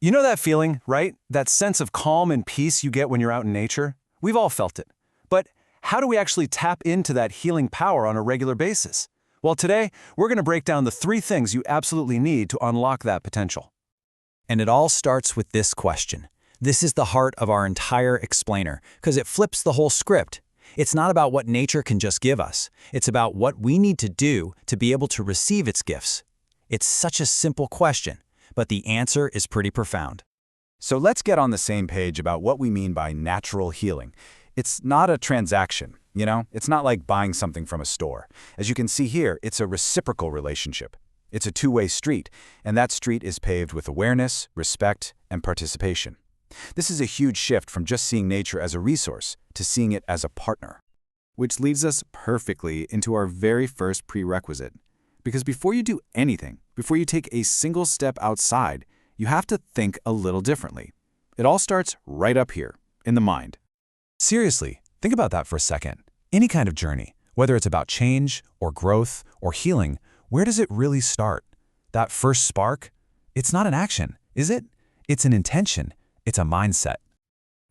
You know that feeling, right? That sense of calm and peace you get when you're out in nature? We've all felt it. But how do we actually tap into that healing power on a regular basis? Well, today, we're going to break down the 3 things you absolutely need to unlock that potential. And it all starts with this question. This is the heart of our entire explainer, because it flips the whole script. It's not about what nature can just give us. It's about what we need to do to be able to receive its gifts. It's such a simple question, but the answer is pretty profound. So let's get on the same page about what we mean by natural healing. It's not a transaction, It's not like buying something from a store. As you can see here, it's a reciprocal relationship. It's a two-way street, and that street is paved with awareness, respect, and participation. This is a huge shift from just seeing nature as a resource to seeing it as a partner. Which leads us perfectly into our very first prerequisite. Because before you do anything, before you take a single step outside, you have to think a little differently. It all starts right up here, in the mind. Seriously, think about that for a second. Any kind of journey, whether it's about change or growth or healing, where does it really start? That first spark? It's not an action, is it? It's an intention. It's a mindset.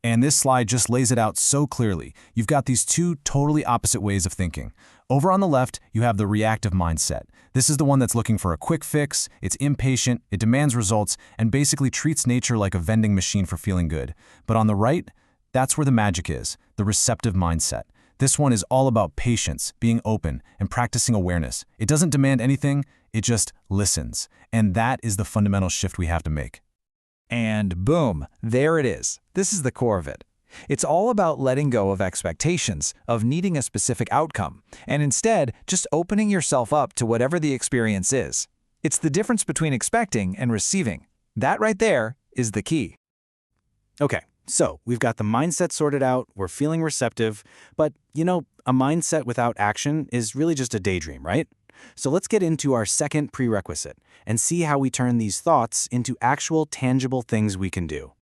And this slide just lays it out so clearly. You've got these 2 totally opposite ways of thinking. Over on the left, you have the reactive mindset. This is the one that's looking for a quick fix, it's impatient, it demands results, and basically treats nature like a vending machine for feeling good. But on the right, that's where the magic is, the receptive mindset. This one is all about patience, being open, and practicing awareness. It doesn't demand anything, it just listens. And that is the fundamental shift we have to make. And boom, there it is. This is the core of it. It's all about letting go of expectations, of needing a specific outcome, and instead just opening yourself up to whatever the experience is. It's the difference between expecting and receiving. That right there is the key. Okay, so we've got the mindset sorted out, we're feeling receptive, but a mindset without action is really just a daydream, right? So let's get into our second prerequisite and see how we turn these thoughts into actual tangible things we can do.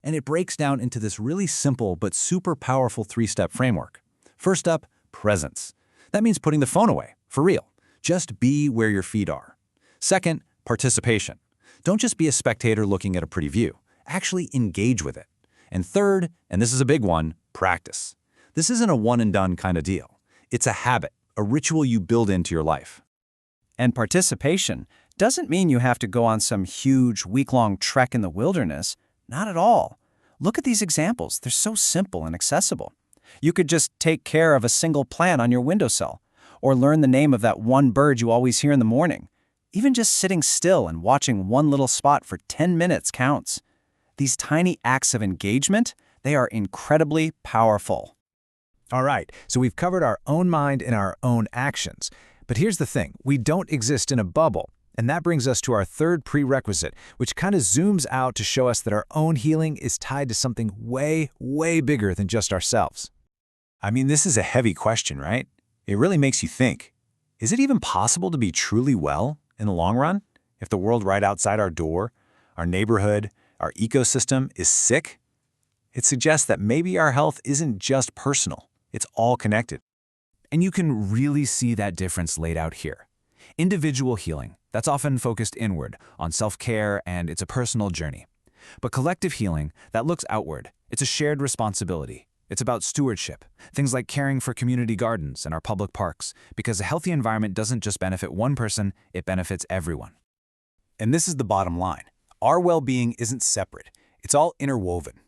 And it breaks down into this really simple but super powerful 3-step framework. First up, presence. That means putting the phone away, for real. Just be where your feet are. Second, participation. Don't just be a spectator looking at a pretty view. Actually engage with it. And third, and this is a big one, practice. This isn't a one-and-done kind of deal. It's a habit, a ritual you build into your life. And participation doesn't mean you have to go on some huge week-long trek in the wilderness. Not at all. Look at these examples. They're so simple and accessible. You could just take care of a single plant on your windowsill, or learn the name of that one bird you always hear in the morning. Even just sitting still and watching one little spot for 10 minutes counts. These tiny acts of engagement, they are incredibly powerful. All right, so we've covered our own mind and our own actions. But here's the thing, we don't exist in a bubble. And that brings us to our third prerequisite, which kind of zooms out to show us that our own healing is tied to something way, way bigger than just ourselves. I mean, this is a heavy question, right? It really makes you think. Is it even possible to be truly well in the long run? If the world right outside our door, our neighborhood, our ecosystem is sick? It suggests that maybe our health isn't just personal. It's all connected. And you can really see that difference laid out here. Individual healing, that's often focused inward, on self-care, and it's a personal journey. But collective healing, that looks outward. It's a shared responsibility. It's about stewardship, things like caring for community gardens and our public parks, because a healthy environment doesn't just benefit one person, it benefits everyone. And this is the bottom line. Our well-being isn't separate. It's all interwoven.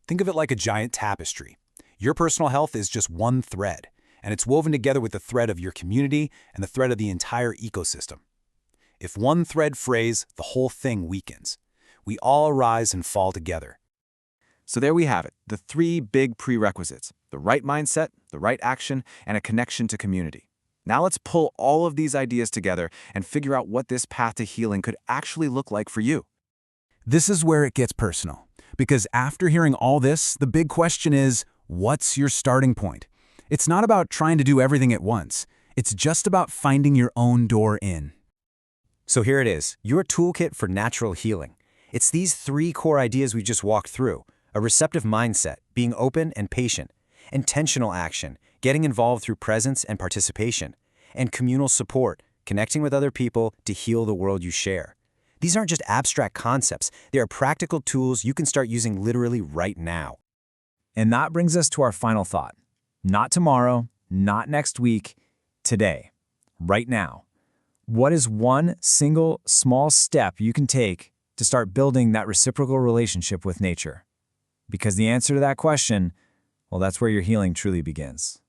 Think of it like a giant tapestry. Your personal health is just one thread, and it's woven together with the thread of your community and the thread of the entire ecosystem. If one thread frays, the whole thing weakens. We all rise and fall together. So there we have it, the 3 big prerequisites: the right mindset, the right action, and a connection to community. Now let's pull all of these ideas together and figure out what this path to healing could actually look like for you. This is where it gets personal, because after hearing all this, the big question is, what's your starting point? It's not about trying to do everything at once. It's just about finding your own door in. So here it is, your toolkit for natural healing. It's these 3 core ideas we just walked through: a receptive mindset, being open and patient; intentional action, getting involved through presence and participation; and communal support, connecting with other people to heal the world you share. These aren't just abstract concepts. They are practical tools you can start using literally right now. And that brings us to our final thought. Not tomorrow, not next week, today, right now. What is one single small step you can take to start building that reciprocal relationship with nature? Because the answer to that question, well, that's where your healing truly begins.